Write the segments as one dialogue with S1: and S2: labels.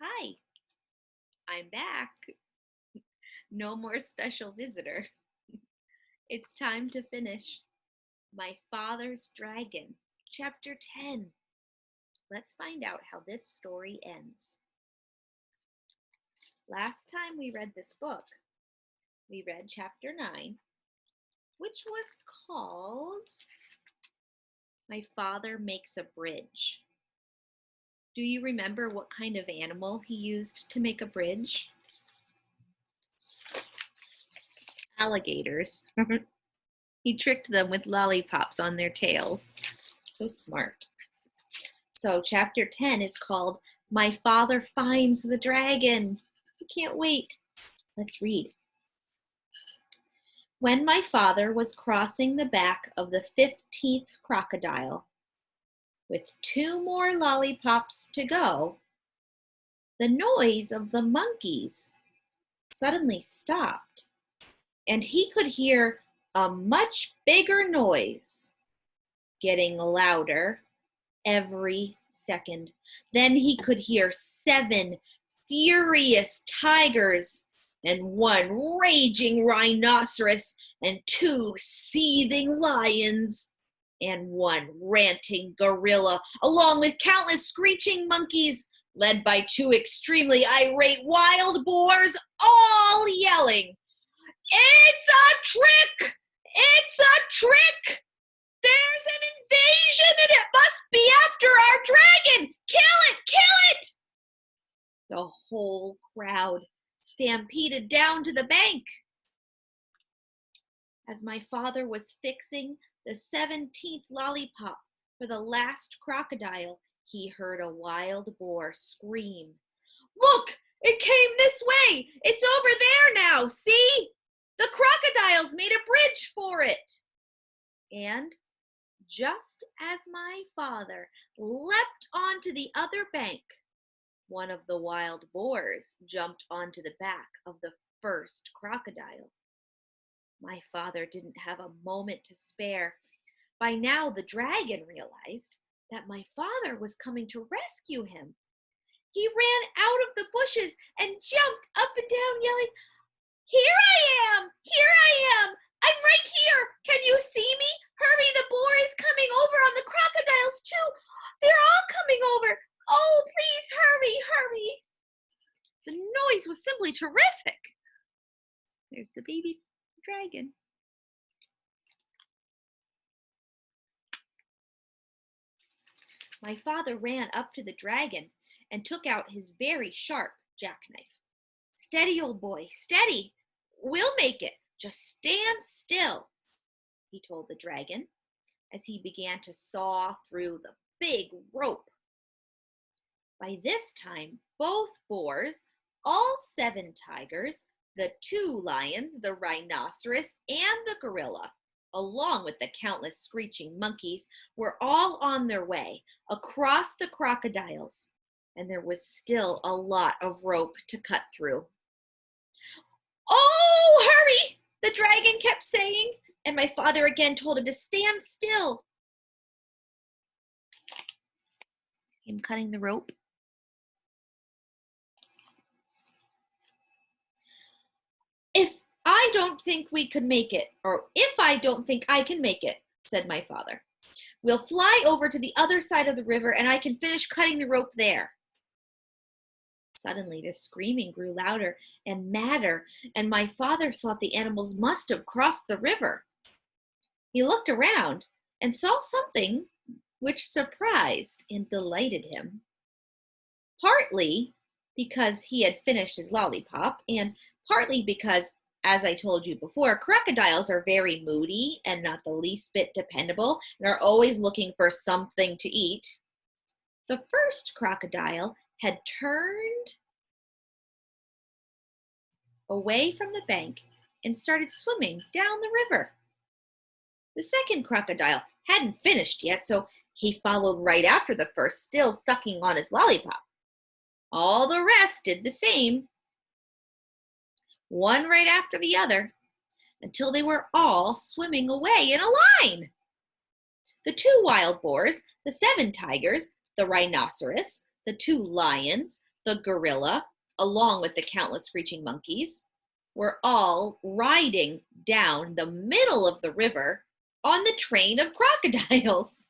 S1: Hi, I'm back. No more special visitor. It's time to finish My Father's Dragon, Chapter 10. Let's find out how this story ends. Last time we read this book, we read Chapter 9, which was called My Father Makes a Bridge. Do you remember what kind of animal he used to make a bridge? Alligators. He tricked them with lollipops on their tails. So smart. So chapter 10 is called My Father Finds the Dragon. I can't wait. Let's read. When my father was crossing the back of the 15th crocodile, with 2 more lollipops to go, the noise of the monkeys suddenly stopped, and he could hear a much bigger noise getting louder every second. Then he could hear 7 furious tigers and 1 raging rhinoceros and 2 seething lions and 1 ranting gorilla, along with countless screeching monkeys led by 2 extremely irate wild boars, all yelling, "It's a trick! It's a trick! There's an invasion and it must be after our dragon! Kill it! Kill it!" The whole crowd stampeded down to the bank. As my father was fixing the 17th lollipop for the last crocodile, he heard a wild boar scream, "Look! It came this way! It's over there now! See? The crocodile's made a bridge for it!" And just as my father leapt onto the other bank, one of the wild boars jumped onto the back of the first crocodile. My father didn't have a moment to spare. By now, the dragon realized that my father was coming to rescue him. He ran out of the bushes and jumped up and down, yelling, "Here I am! Here I am! I'm right here! Can you see me? Hurry, the boar is coming over on the crocodiles too! They're all coming over! Oh, please hurry, hurry!" The noise was simply terrific. There's the baby dragon. My father ran up to the dragon and took out his very sharp jackknife. "Steady, old boy, steady! We'll make it. Just stand still," he told the dragon as he began to saw through the big rope. By this time, both boars, all 7 tigers, the 2 lions, the rhinoceros, and the gorilla, along with the countless screeching monkeys, were all on their way across the crocodiles, and there was still a lot of rope to cut through. "Oh, hurry!" the dragon kept saying, and my father again told him to stand still. I'm cutting the rope. "If I don't think we could make it, or if I don't think I can make it," said my father, "we'll fly over to the other side of the river and I can finish cutting the rope there." Suddenly, the screaming grew louder and madder, and my father thought the animals must have crossed the river. He looked around and saw something which surprised and delighted him. Partly because he had finished his lollipop, and partly because, as I told you before, crocodiles are very moody and not the least bit dependable and are always looking for something to eat. The first crocodile had turned away from the bank and started swimming down the river. The second crocodile hadn't finished yet, so he followed right after the first, still sucking on his lollipop. All the rest did the same, one right after the other, until they were all swimming away in a line. The 2 wild boars, the 7 tigers, the rhinoceros, the 2 lions, the gorilla, along with the countless screeching monkeys, were all riding down the middle of the river on the train of crocodiles.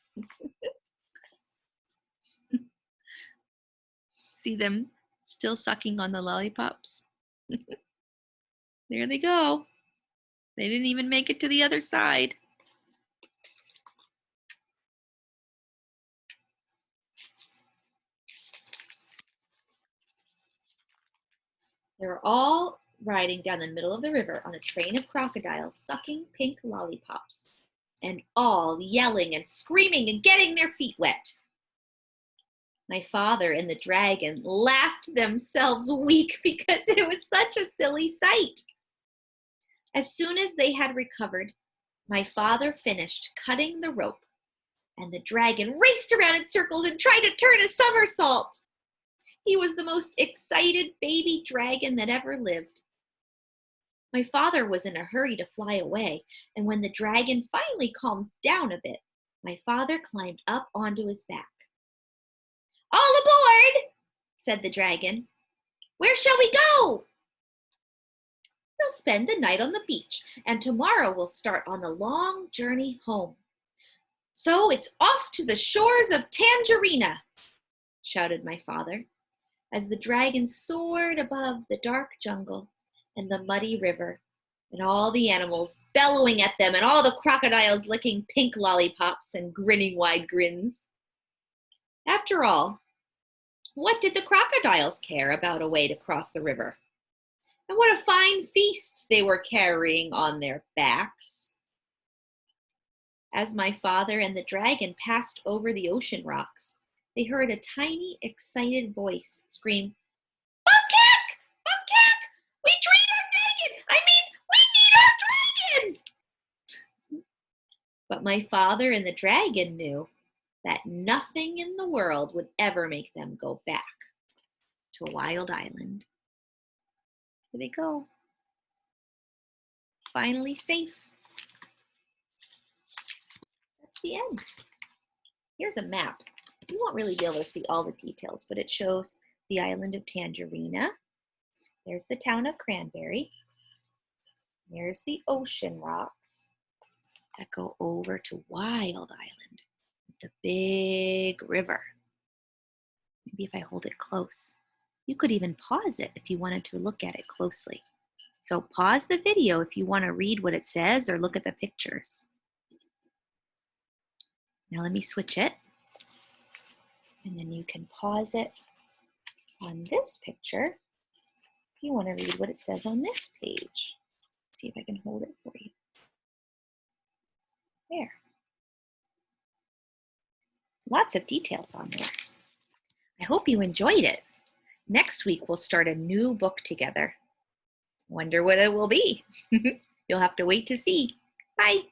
S1: See them still sucking on the lollipops? There they go. They didn't even make it to the other side. They were all riding down the middle of the river on a train of crocodiles sucking pink lollipops, and all yelling and screaming and getting their feet wet. My father and the dragon laughed themselves weak because it was such a silly sight. As soon as they had recovered, my father finished cutting the rope, and the dragon raced around in circles and tried to turn a somersault. He was the most excited baby dragon that ever lived. My father was in a hurry to fly away, and when the dragon finally calmed down a bit, my father climbed up onto his back. "All aboard," said the dragon. "Where shall we go?" "We'll spend the night on the beach, and tomorrow we'll start on a long journey home. So it's off to the shores of Tangerina," shouted my father, as the dragon soared above the dark jungle and the muddy river, and all the animals bellowing at them, and all the crocodiles licking pink lollipops and grinning wide grins. After all, what did the crocodiles care about a way to cross the river? And what a fine feast they were carrying on their backs. As my father and the dragon passed over the ocean rocks, they heard a tiny, excited voice scream, "Bobcat! Bobcat! We need our dragon! We need our dragon!" But my father and the dragon knew that nothing in the world would ever make them go back to a wild island. Here they go. Finally safe. That's the end. Here's a map. You won't really be able to see all the details, but it shows the island of Tangerina. There's the town of Cranberry. There's the ocean rocks that go over to Wild Island, the big river. Maybe if I hold it close. You could even pause it if you wanted to look at it closely. So pause the video if you want to read what it says or look at the pictures. Now let me switch it. And then you can pause it on this picture if you want to read what it says on this page. Let's see if I can hold it for you. There. Lots of details on there. I hope you enjoyed it. Next week, we'll start a new book together. Wonder what it will be. You'll have to wait to see. Bye.